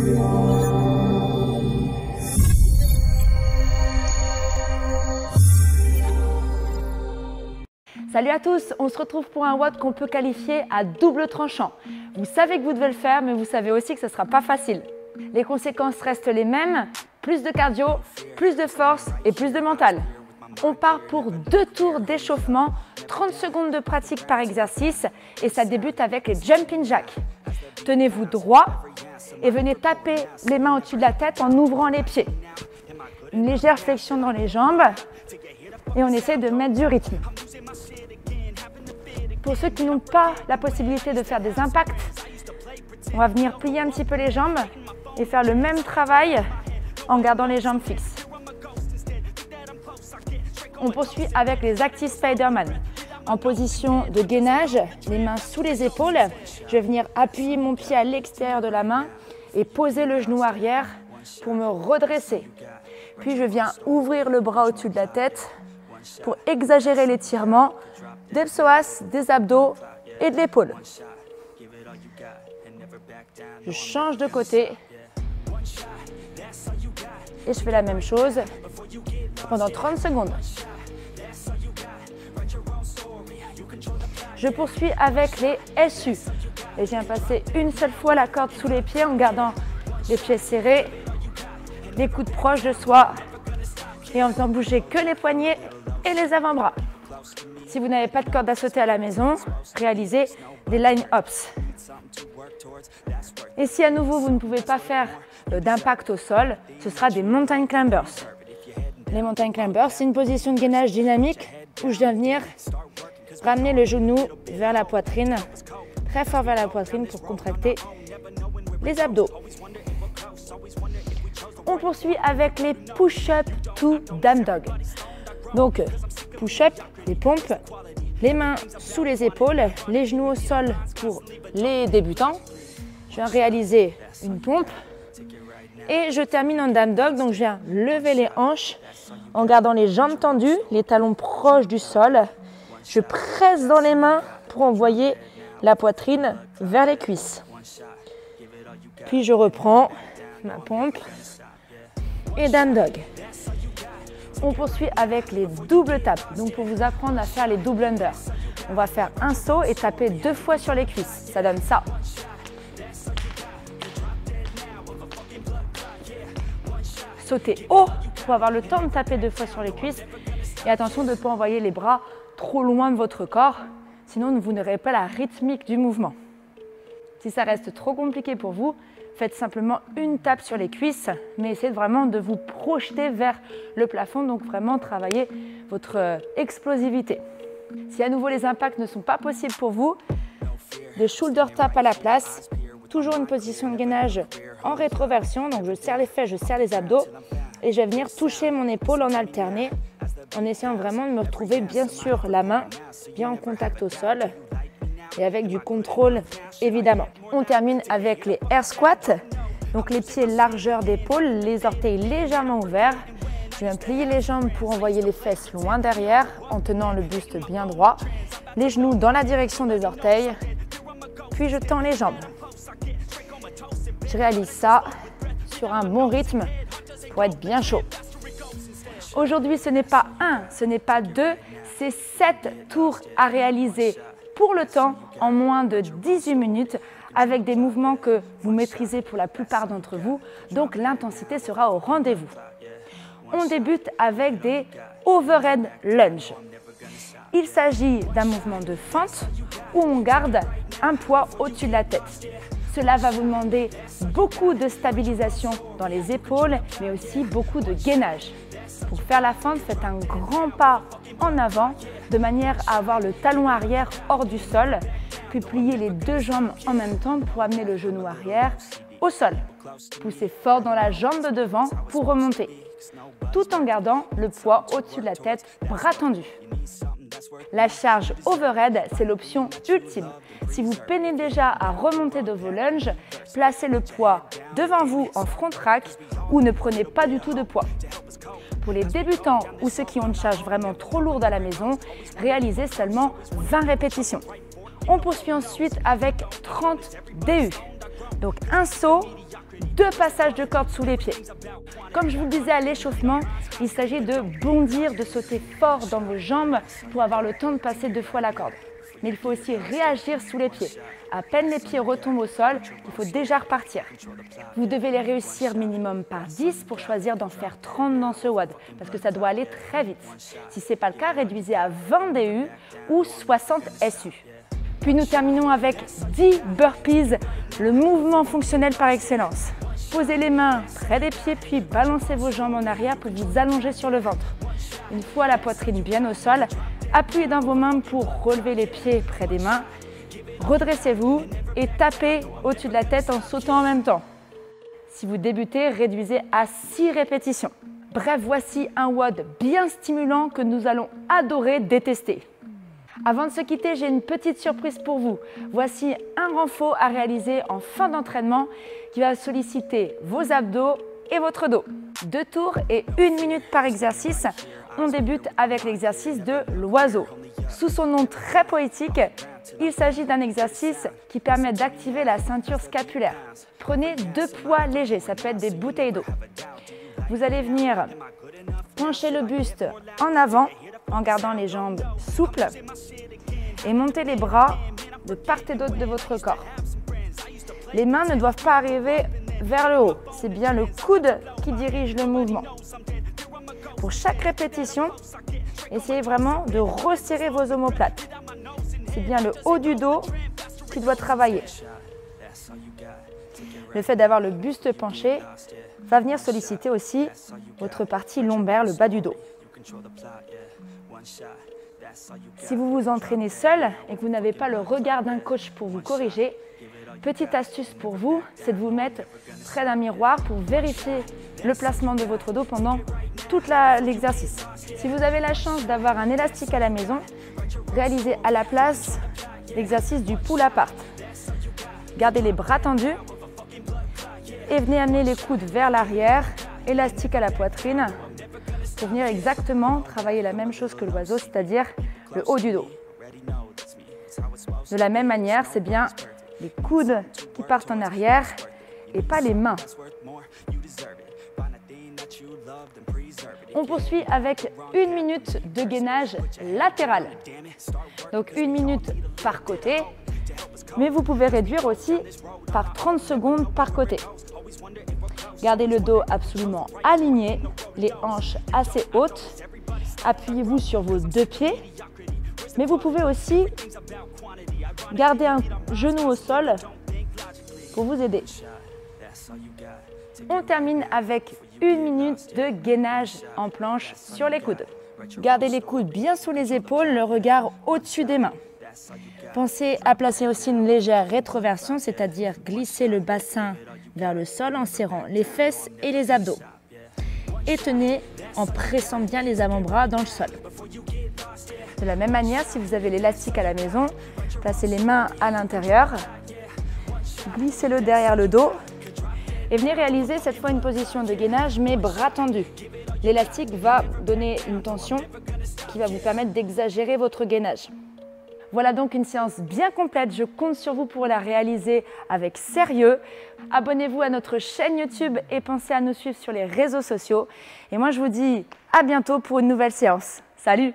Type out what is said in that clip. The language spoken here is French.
Salut à tous, on se retrouve pour un WOD qu'on peut qualifier à double tranchant. Vous savez que vous devez le faire, mais vous savez aussi que ce ne sera pas facile. Les conséquences restent les mêmes, plus de cardio, plus de force et plus de mental. On part pour 2 tours d'échauffement, 30 secondes de pratique par exercice et ça débute avec les jumping jacks. Tenez-vous droit et venez taper les mains au-dessus de la tête en ouvrant les pieds. Une légère flexion dans les jambes et on essaie de mettre du rythme. Pour ceux qui n'ont pas la possibilité de faire des impacts, on va venir plier un petit peu les jambes et faire le même travail en gardant les jambes fixes. On poursuit avec les Active Spider-Man. En position de gainage, les mains sous les épaules. Je vais venir appuyer mon pied à l'extérieur de la main et poser le genou arrière pour me redresser. Puis je viens ouvrir le bras au-dessus de la tête pour exagérer l'étirement des psoas, des abdos et de l'épaule. Je change de côté et je fais la même chose pendant 30 secondes. Je poursuis avec les SU. Et je viens passer une seule fois la corde sous les pieds en gardant les pieds serrés, les coudes proches de soi et en faisant bouger que les poignets et les avant-bras. Si vous n'avez pas de corde à sauter à la maison, réalisez des line-ups. Et si à nouveau vous ne pouvez pas faire d'impact au sol, ce sera des mountain climbers. Les mountain climbers, c'est une position de gainage dynamique où je viens venir ramener le genou vers la poitrine, très fort vers la poitrine pour contracter les abdos. On poursuit avec les push-up to down dog. Donc, push-up, les pompes, les mains sous les épaules, les genoux au sol pour les débutants. Je viens réaliser une pompe et je termine en down dog. Donc, je viens lever les hanches en gardant les jambes tendues, les talons proches du sol. Je presse dans les mains pour envoyer la poitrine vers les cuisses. Puis je reprends ma pompe et down dog. On poursuit avec les doubles tapes. Donc pour vous apprendre à faire les double under, on va faire un saut et taper 2 fois sur les cuisses. Ça donne ça. Sautez haut pour avoir le temps de taper 2 fois sur les cuisses. Et attention de ne pas envoyer les bras trop loin de votre corps, sinon vous n'aurez pas la rythmique du mouvement. Si ça reste trop compliqué pour vous, faites simplement une tape sur les cuisses, mais essayez vraiment de vous projeter vers le plafond, donc vraiment travailler votre explosivité. Si à nouveau les impacts ne sont pas possibles pour vous, des shoulder tap à la place, toujours une position de gainage en rétroversion, donc je serre les fesses, je serre les abdos et je vais venir toucher mon épaule en alterné en essayant vraiment de me retrouver bien sûr la main bien en contact au sol et avec du contrôle évidemment. On termine avec les air squats, donc les pieds largeur d'épaule, les orteils légèrement ouverts. Je viens plier les jambes pour envoyer les fesses loin derrière en tenant le buste bien droit, les genoux dans la direction des orteils, puis je tends les jambes. Je réalise ça sur un bon rythme pour être bien chaud. Aujourd'hui, ce n'est pas 1, ce n'est pas 2, c'est 7 tours à réaliser pour le temps en moins de 18 minutes avec des mouvements que vous maîtrisez pour la plupart d'entre vous, donc l'intensité sera au rendez-vous. On débute avec des overhead lunge. Il s'agit d'un mouvement de fente où on garde un poids au-dessus de la tête. Cela va vous demander beaucoup de stabilisation dans les épaules, mais aussi beaucoup de gainage. Pour faire la fente, faites un grand pas en avant de manière à avoir le talon arrière hors du sol, puis pliez les 2 jambes en même temps pour amener le genou arrière au sol. Poussez fort dans la jambe de devant pour remonter, tout en gardant le poids au-dessus de la tête, bras tendus. La charge overhead, c'est l'option ultime. Si vous peinez déjà à remonter de vos lunges, placez le poids devant vous en front rack ou ne prenez pas du tout de poids. Pour les débutants ou ceux qui ont une charge vraiment trop lourde à la maison, réalisez seulement 20 répétitions. On poursuit ensuite avec 30 DU. Donc un saut 2 passages de corde sous les pieds. Comme je vous le disais à l'échauffement, il s'agit de bondir, de sauter fort dans vos jambes pour avoir le temps de passer 2 fois la corde. Mais il faut aussi réagir sous les pieds. À peine les pieds retombent au sol, il faut déjà repartir. Vous devez les réussir minimum par 10 pour choisir d'en faire 30 dans ce WOD, parce que ça doit aller très vite. Si ce n'est pas le cas, réduisez à 20 DU ou 60 SU. Puis nous terminons avec 10 burpees, le mouvement fonctionnel par excellence. Posez les mains près des pieds, puis balancez vos jambes en arrière pour vous allonger sur le ventre. Une fois la poitrine bien au sol, appuyez dans vos mains pour relever les pieds près des mains. Redressez-vous et tapez au-dessus de la tête en sautant en même temps. Si vous débutez, réduisez à 6 répétitions. Bref, voici un WOD bien stimulant que nous allons adorer détester. Avant de se quitter, j'ai une petite surprise pour vous. Voici un renfort à réaliser en fin d'entraînement qui va solliciter vos abdos et votre dos. 2 tours et 1 minute par exercice. On débute avec l'exercice de l'oiseau. Sous son nom très poétique, il s'agit d'un exercice qui permet d'activer la ceinture scapulaire. Prenez 2 poids légers, ça peut être des bouteilles d'eau. Vous allez venir pencher le buste en avant en gardant les jambes souples et monter les bras de part et d'autre de votre corps. Les mains ne doivent pas arriver vers le haut, c'est bien le coude qui dirige le mouvement. Pour chaque répétition, essayez vraiment de resserrer vos omoplates. C'est bien le haut du dos qui doit travailler. Le fait d'avoir le buste penché va venir solliciter aussi votre partie lombaire, le bas du dos. Si vous vous entraînez seul et que vous n'avez pas le regard d'un coach pour vous corriger, petite astuce pour vous, c'est de vous mettre près d'un miroir pour vérifier le placement de votre dos pendant tout l'exercice. Si vous avez la chance d'avoir un élastique à la maison, réalisez à la place l'exercice du pull apart. Gardez les bras tendus et venez amener les coudes vers l'arrière, élastique à la poitrine, pour venir exactement travailler la même chose que l'oiseau, c'est-à-dire le haut du dos. De la même manière, c'est bien les coudes qui partent en arrière et pas les mains. On poursuit avec 1 minute de gainage latéral. Donc 1 minute par côté, mais vous pouvez réduire aussi par 30 secondes par côté. Gardez le dos absolument aligné, les hanches assez hautes. Appuyez-vous sur vos 2 pieds, mais vous pouvez aussi garder un genou au sol pour vous aider. On termine avec 1 minute de gainage en planche sur les coudes. Gardez les coudes bien sous les épaules, le regard au-dessus des mains. Pensez à placer aussi une légère rétroversion, c'est-à-dire glisser le bassin vers le sol en serrant les fesses et les abdos. Et tenez en pressant bien les avant-bras dans le sol. De la même manière, si vous avez l'élastique à la maison, placez les mains à l'intérieur, glissez-le derrière le dos et venez réaliser cette fois une position de gainage mais bras tendus. L'élastique va donner une tension qui va vous permettre d'exagérer votre gainage. Voilà donc une séance bien complète, je compte sur vous pour la réaliser avec sérieux. Abonnez-vous à notre chaîne YouTube et pensez à nous suivre sur les réseaux sociaux. Et moi je vous dis à bientôt pour une nouvelle séance. Salut!